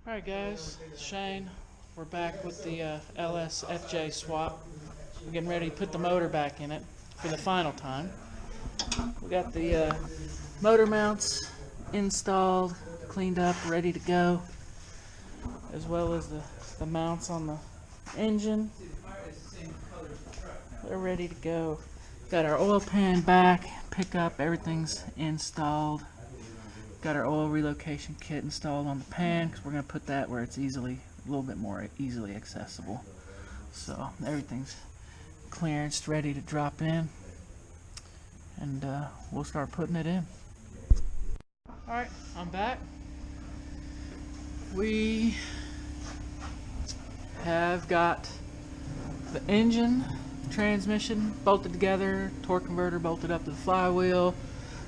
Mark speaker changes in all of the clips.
Speaker 1: Alright guys, Shane, we're back with the LS-FJ swap. We're getting ready to put the motor back in it for the final time. We got the motor mounts installed, cleaned up, ready to go, as well as the mounts on the engine. They're ready to go. Got our oil pan back, pickup, everything's installed. Got our oil relocation kit installed on the pan because we're going to put that where it's a little bit more easily accessible. So everything's clearanced, ready to drop in, and we'll start putting it in. Alright, I'm back. We have got the engine, transmission bolted together, torque converter bolted up to the flywheel,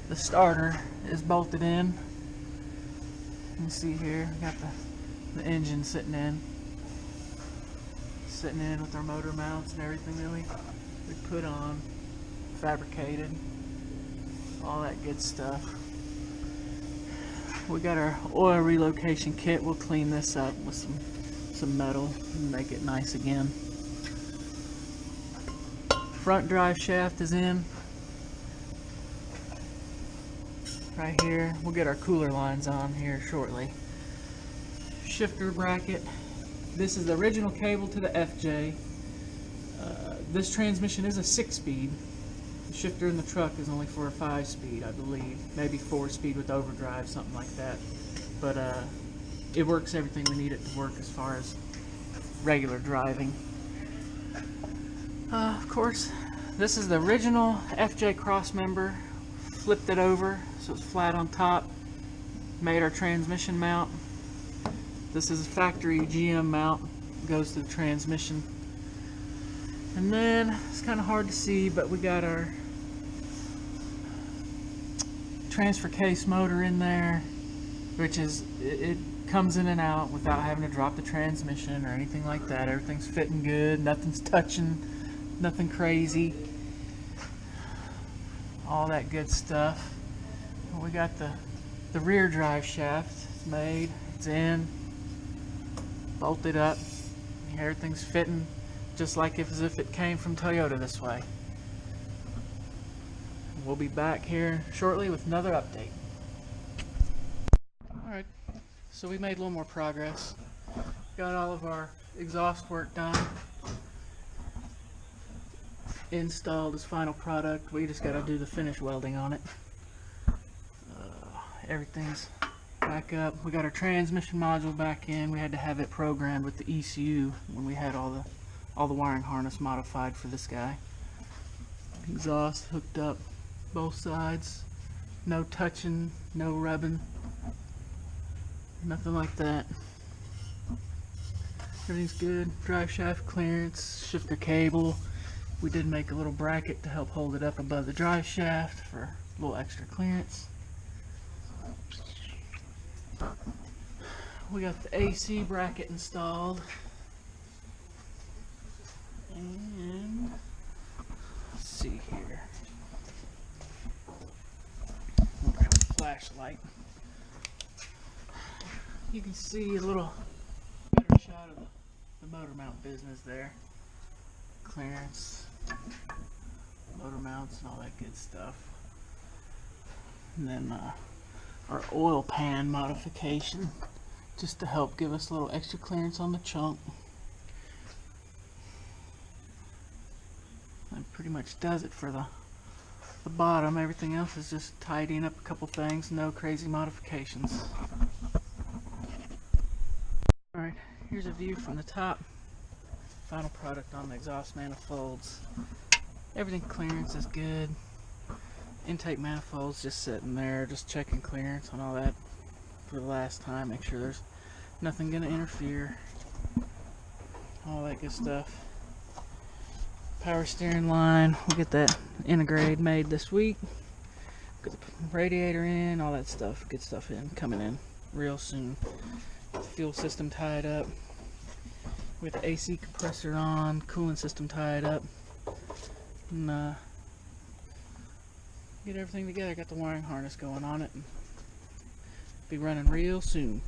Speaker 1: the starter is bolted in. You can see here, we got the engine sitting in with our motor mounts and everything that we put on, fabricated, all that good stuff. We got our oil relocation kit. We'll clean this up with some metal and make it nice again. Front drive shaft is in right here. We'll get our cooler lines on here shortly. Shifter bracket. This is the original cable to the FJ. This transmission is a 6-speed. The shifter in the truck is only for a 5-speed, I believe. Maybe 4-speed with overdrive, something like that. But it works everything we need it to work as far as regular driving. Of course, this is the original FJ cross member. Flipped it over so it's flat on top. Made our transmission mount. This is a factory GM mount. Goes to the transmission. And then it's kind of hard to see, but we got our transfer case motor in there, which is it comes in and out without having to drop the transmission or anything like that. Everything's fitting good. Nothing's touching. Nothing crazy. All that good stuff. We got the rear drive shaft. It's made. It's in. Bolted up. Everything's fitting just like as if it came from Toyota this way. We'll be back here shortly with another update. Alright, so we made a little more progress. Got all of our exhaust work done. Installed as final product. We just got to do the finish welding on it. Everything's back up. We got our transmission module back in. We had to have it programmed with the ECU when we had all the wiring harness modified for this guy. Exhaust hooked up both sides. No touching, no rubbing, nothing like that. Everything's good. Drive shaft clearance, shifter cable. We did make a little bracket to help hold it up above the drive shaft for a little extra clearance. We got the AC bracket installed. And let's see here. We'll grab a flashlight. You can see a little better shot of the motor mount business there. Clearance, motor mounts, and all that good stuff. And then our oil pan modification, just to help give us a little extra clearance on the chunk. That pretty much does it for the bottom. Everything else is just tidying up a couple things, no crazy modifications. Alright, here's a view from the top. Final product on the exhaust manifolds. Everything clearance is good. Intake manifolds just sitting there, just checking clearance on all that for the last time. Make sure there's nothing gonna interfere. All that good stuff. Power steering line, we'll get that integrate made this week. Get the radiator in, all that stuff, good stuff coming in real soon. Get the fuel system tied up. With the AC compressor on, cooling system tied up, and get everything together. Got the wiring harness going on it, and be running real soon.